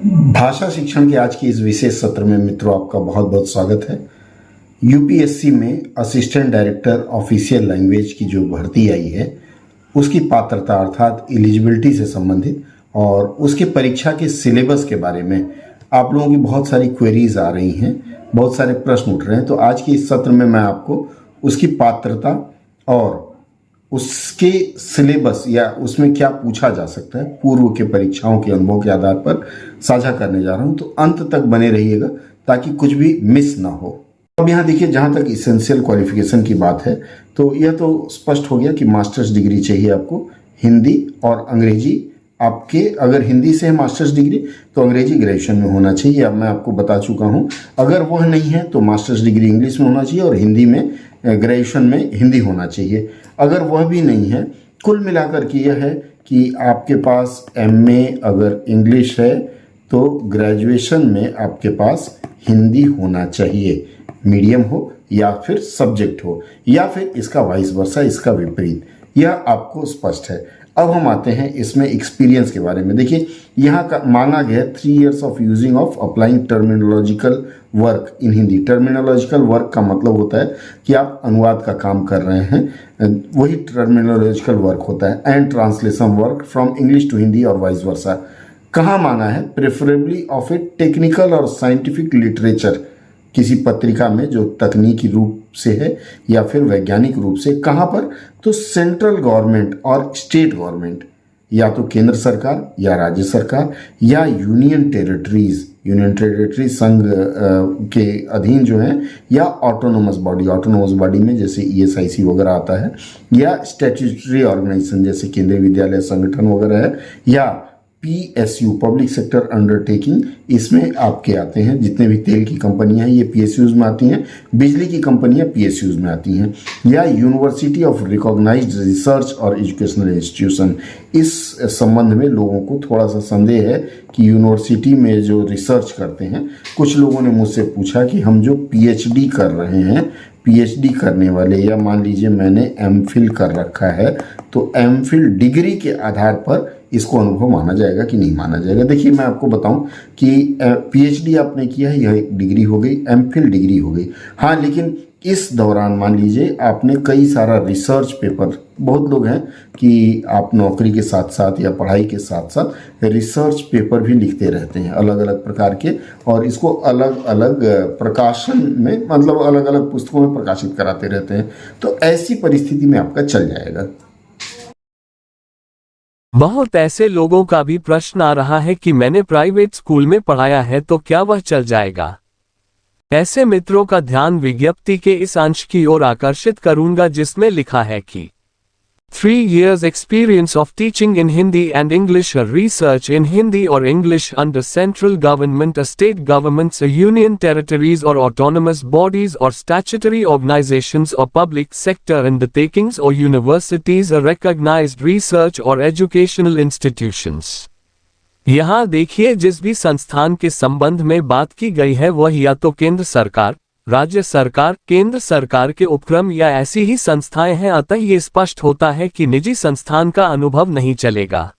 भाषा शिक्षण के आज की इस विशेष सत्र में मित्रों आपका बहुत बहुत स्वागत है। यूपीएससी में असिस्टेंट डायरेक्टर ऑफिशियल लैंग्वेज की जो भर्ती आई है उसकी पात्रता अर्थात एलिजिबिलिटी से संबंधित और उसके परीक्षा के सिलेबस के बारे में आप लोगों की बहुत सारी क्वेरीज आ रही हैं, बहुत सारे प्रश्न उठ रहे हैं। तो आज के इस सत्र में मैं आपको उसकी पात्रता और उसके सिलेबस या उसमें क्या पूछा जा सकता है पूर्व के परीक्षाओं के अनुभव के आधार पर साझा करने जा रहा हूं। तो अंत तक बने रहिएगा ताकि कुछ भी मिस ना हो। अब यहाँ देखिए, जहाँ तक इसेंशियल क्वालिफिकेशन की बात है तो यह तो स्पष्ट हो गया कि मास्टर्स डिग्री चाहिए आपको। हिंदी और अंग्रेजी आपके, अगर हिंदी से है मास्टर्स डिग्री तो अंग्रेजी ग्रेजुएशन में होना चाहिए। अब मैं आपको बता चुका हूँ, अगर वह नहीं है तो मास्टर्स डिग्री इंग्लिश में होना चाहिए और हिंदी में ग्रेजुएशन में हिंदी होना चाहिए। अगर वह भी नहीं है, कुल मिलाकर के यह है कि आपके पास एमए अगर इंग्लिश है तो ग्रेजुएशन में आपके पास हिंदी होना चाहिए, मीडियम हो या फिर सब्जेक्ट हो या फिर इसका वाइस वर्सा, इसका विपरीत। यह आपको स्पष्ट है। अब हम आते हैं इसमें एक्सपीरियंस के बारे में। देखिए, यहाँ का मांगा गया 3 years of using of applying terminological work in Hindi. Terminological work का मतलब होता है कि आप अनुवाद का काम कर रहे हैं, वही टर्मिनोलॉजिकल वर्क होता है। And translation work from English to Hindi और वाइस वर्सा। कहाँ मांगा है? प्रेफरेबली ऑफ ए टेक्निकल और साइंटिफिक लिटरेचर, किसी पत्रिका में जो तकनीकी रूप से है या फिर वैज्ञानिक रूप से। कहाँ पर? तो सेंट्रल गवर्नमेंट और स्टेट गवर्नमेंट, या तो केंद्र सरकार या राज्य सरकार या यूनियन टेरिटरीज संघ के अधीन जो है, या ऑटोनोमस बॉडी में जैसे ईएसआईसी वगैरह आता है, या स्टैट्यूटरी ऑर्गेनाइजेशन जैसे केंद्रीय विद्यालय संगठन वगैरह है, या पीएसयू पब्लिक सेक्टर अंडरटेकिंग, इसमें आपके आते हैं। जितने भी तेल की कंपनियां हैं ये पीएसयूज में आती हैं, बिजली की कंपनियां पीएसयूज में आती हैं, या यूनिवर्सिटी ऑफ रिकॉग्नाइज्ड रिसर्च और एजुकेशनल इंस्टीट्यूशन। इस संबंध में लोगों को थोड़ा सा संदेह है कि यूनिवर्सिटी में जो रिसर्च करते हैं, कुछ लोगों ने मुझसे पूछा कि हम जो पीएचडी कर रहे हैं, पीएचडी करने वाले, या मान लीजिए मैंने एमफिल कर रखा है, तो एमफिल डिग्री के आधार पर इसको अनुभव माना जाएगा कि नहीं माना जाएगा। देखिए, मैं आपको बताऊं कि पीएचडी आपने किया है, यह एक डिग्री हो गई, एमफिल डिग्री हो गई। हाँ, लेकिन इस दौरान मान लीजिए आपने कई सारा रिसर्च पेपर, बहुत लोग हैं कि आप नौकरी के साथ साथ या पढ़ाई के साथ साथ रिसर्च पेपर भी लिखते रहते हैं अलग अलग प्रकार के, और इसको अलग अलग प्रकाशन में, मतलब अलग अलग पुस्तकों में प्रकाशित कराते रहते हैं। तो ऐसी परिस्थिति में आपका चल जाएगा। बहुत ऐसे लोगों का भी प्रश्न आ रहा है कि मैंने प्राइवेट स्कूल में पढ़ाया है तो क्या वह चल जाएगा। ऐसे मित्रों का ध्यान विज्ञप्ति के इस अंश की ओर आकर्षित करूंगा जिसमें लिखा है कि 3 years experience of teaching in Hindi and English or research in Hindi or English under central government or state governments or union territories or autonomous bodies or statutory organizations or public sector undertakings or universities or recognized research or educational institutions। यहाँ देखिए, जिस भी संस्थान के संबंध में बात की गई है वह या तो केंद्र सरकार, राज्य सरकार, केंद्र सरकार के उपक्रम या ऐसी ही संस्थाएं हैं। अतः ये स्पष्ट होता है कि निजी संस्थान का अनुभव नहीं चलेगा।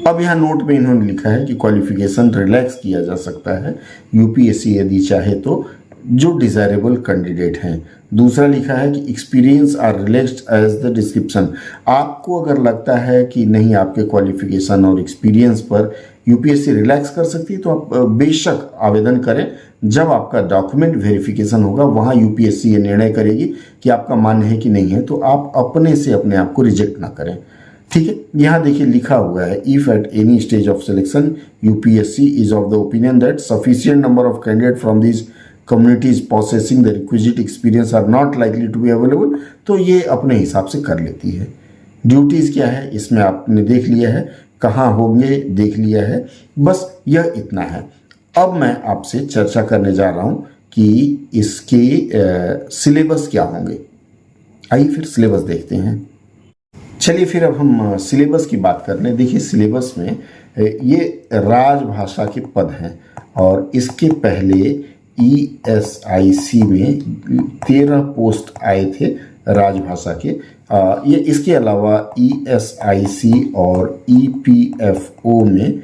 अब यहाँ नोट में इन्होंने लिखा है कि क्वालिफिकेशन रिलैक्स किया जा सकता है। यूपीएससी यदि चाहे तो जो डिज़ायरेबल कैंडिडेट हैं। दूसरा लिखा है कि experience are relaxed as the description. आपको अगर लगता है कि नहीं आपके क्वालिफिकेशन और एक्सपीरियंस पर यूपीएससी रिलैक्स कर सकती है तो आप बेशक आवेदन करें। जब आपका डॉक्यूमेंट वेरिफिकेशन होगा वहाँ यूपीएससी ये निर्णय करेगी कि आपका मान्य है कि नहीं है, तो आप अपने से अपने आप को रिजेक्ट ना करें। ठीक है, यहाँ देखिए लिखा हुआ है, if at any stage of selection UPSC is of the opinion that sufficient number of candidate from this communities possessing the requisite experience are not likely to be available, तो ये अपने हिसाब से कर लेती है। ड्यूटीज़ क्या है इसमें आपने देख लिया है, कहाँ होंगे देख लिया है, बस यह इतना है। अब मैं आपसे चर्चा करने जा रहा हूँ कि इसके सिलेबस क्या होंगे। आइए फिर सिलेबस देखते हैं। चलिए फिर अब हम सिलेबस की बात कर लें। देखिए सिलेबस में ये राजभाषा के पद हैं और इसके पहले ESIC में 13 पोस्ट आए थे राजभाषा के। ये इसके अलावा ESIC और EPFO में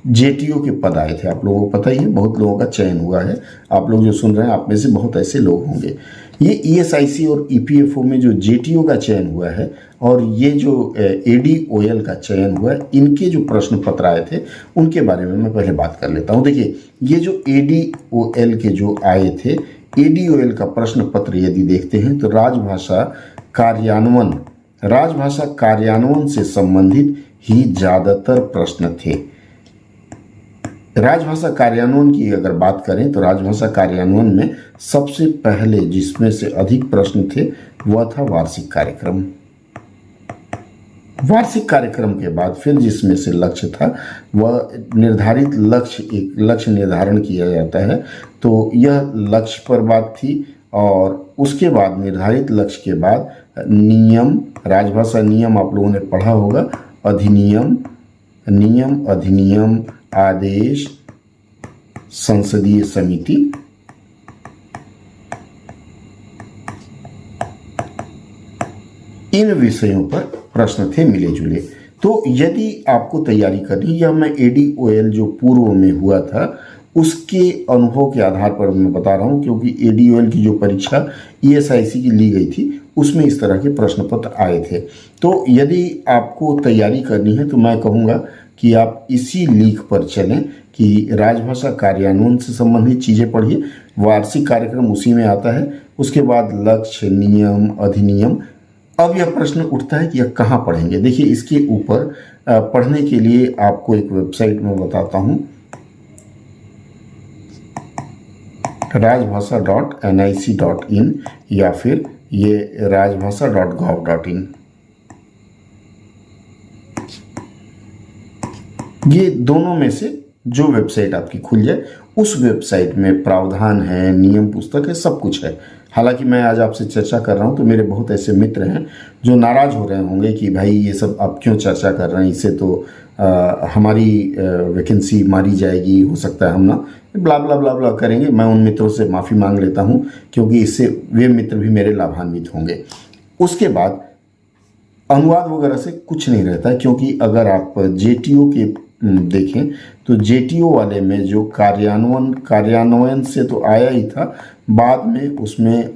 JTO के पद आए थे। आप लोगों को पता ही है, बहुत लोगों का चयन हुआ है। आप लोग जो सुन रहे हैं आप में से बहुत ऐसे लोग होंगे। ये ESIC और EPFO में जो JTO का चयन हुआ है और ये जो ADOL का चयन हुआ है, इनके जो प्रश्न पत्र आए थे उनके बारे में मैं पहले बात कर लेता हूँ। देखिए ये जो ADOL के जो आए थे, ADOL का प्रश्न पत्र यदि देखते हैं तो राजभाषा कार्यान्वयन से संबंधित ही ज़्यादातर प्रश्न थे। राजभाषा कार्यान्वयन की अगर बात करें तो राजभाषा कार्यान्वयन में सबसे पहले जिसमें से अधिक प्रश्न थे वह था वार्षिक कार्यक्रम। वार्षिक कार्यक्रम के बाद फिर जिसमें से लक्ष्य था वह निर्धारित लक्ष्य, एक लक्ष्य निर्धारण किया जाता है, तो यह लक्ष्य पर बात थी। और उसके बाद निर्धारित लक्ष्य के बाद नियम, राजभाषा नियम आप लोगों ने पढ़ा होगा, अधिनियम, नियम, अधिनियम, आदेश, संसदीय समिति, इन विषयों पर प्रश्न थे मिले जुले। तो यदि आपको तैयारी करनी, या मैं ADOL जो पूर्व में हुआ था उसके अनुभव के आधार पर मैं बता रहा हूं, क्योंकि ADOL की जो परीक्षा ESIC की ली गई थी उसमें इस तरह के प्रश्न पत्र आए थे। तो यदि आपको तैयारी करनी है तो मैं कहूँगा कि आप इसी लीक पर चलें कि राजभाषा कार्यान्वयन से संबंधित चीज़ें पढ़िए। वार्षिक कार्यक्रम उसी में आता है, उसके बाद लक्ष्य, नियम, अधिनियम। अब यह प्रश्न उठता है कि यह कहाँ पढ़ेंगे। देखिए इसके ऊपर पढ़ने के लिए आपको एक वेबसाइट में बताता हूँ, rajbhasha.nic.in या फिर ये rajbhasha.gov.in। ये दोनों में से जो वेबसाइट आपकी खुल जाए उस वेबसाइट में प्रावधान है, नियम पुस्तक है, सब कुछ है। हालांकि मैं आज आपसे चर्चा कर रहा हूं तो मेरे बहुत ऐसे मित्र हैं जो नाराज हो रहे होंगे कि भाई ये सब आप क्यों चर्चा कर रहे हैं, इससे तो हमारी वैकेंसी मारी जाएगी, हो सकता है हम ना ब्ला ब्ला ब्ला ब्ला करेंगे। मैं उन मित्रों से माफ़ी मांग लेता हूं क्योंकि इससे वे मित्र भी मेरे लाभान्वित होंगे। उसके बाद अनुवाद वगैरह से कुछ नहीं रहता, क्योंकि अगर आप JTO के देखें तो JTO वाले में जो कार्यान्वयन से तो आया ही था, बाद में उसमें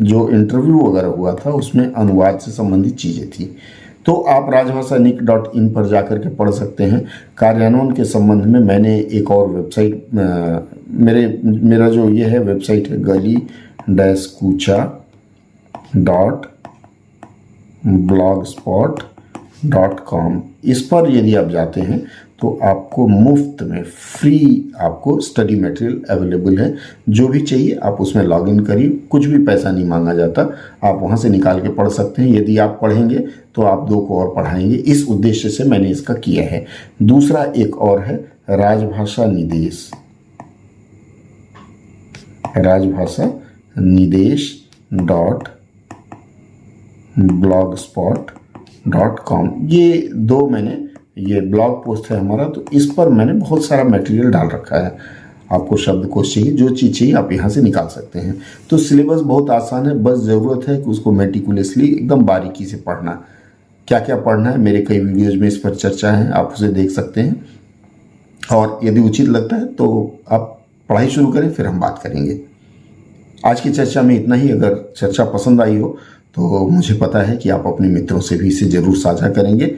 जो इंटरव्यू वगैरह हुआ था उसमें अनुवाद से संबंधित चीज़ें थी। तो आप rajbhasha.nic.in पर जाकर के पढ़ सकते हैं। कार्यान्वयन के संबंध में मैंने एक और वेबसाइट, मेरा जो ये है वेबसाइट है gali-kucha.blogspot.com। इस पर यदि आप जाते हैं तो आपको मुफ्त में फ्री आपको स्टडी मटेरियल अवेलेबल है। जो भी चाहिए आप उसमें लॉगिन करिए, कुछ भी पैसा नहीं मांगा जाता, आप वहाँ से निकाल के पढ़ सकते हैं। यदि आप पढ़ेंगे तो आप 2 को और पढ़ाएंगे, इस उद्देश्य से मैंने इसका किया है। दूसरा एक और है राजभाषा निदेश, rajbhasha-nidesh.blogspot.com। ये 2 मैंने, ये ब्लॉग पोस्ट है हमारा, तो इस पर मैंने बहुत सारा मटेरियल डाल रखा है। आपको शब्दकोश चाहिए, जो चीज़ चाहिए आप यहाँ से निकाल सकते हैं। तो सिलेबस बहुत आसान है, बस ज़रूरत है कि उसको मेटिकुलसली एकदम बारीकी से पढ़ना। क्या क्या पढ़ना है, मेरे कई वीडियोज़ में इस पर चर्चा है, आप उसे देख सकते हैं। और यदि उचित लगता है तो आप पढ़ाई शुरू करें, फिर हम बात करेंगे। आज की चर्चा में इतना ही। अगर चर्चा पसंद आई हो तो मुझे पता है कि आप अपने मित्रों से भी इसे जरूर साझा करेंगे।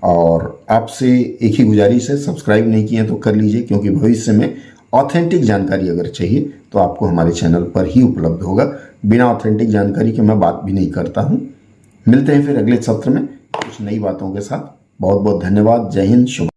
और आपसे एक ही गुजारिश है, सब्सक्राइब नहीं किए तो कर लीजिए, क्योंकि भविष्य में ऑथेंटिक जानकारी अगर चाहिए तो आपको हमारे चैनल पर ही उपलब्ध होगा। बिना ऑथेंटिक जानकारी के मैं बात भी नहीं करता हूँ। मिलते हैं फिर अगले सत्र में कुछ नई बातों के साथ। बहुत बहुत धन्यवाद। जय हिंद। शुभ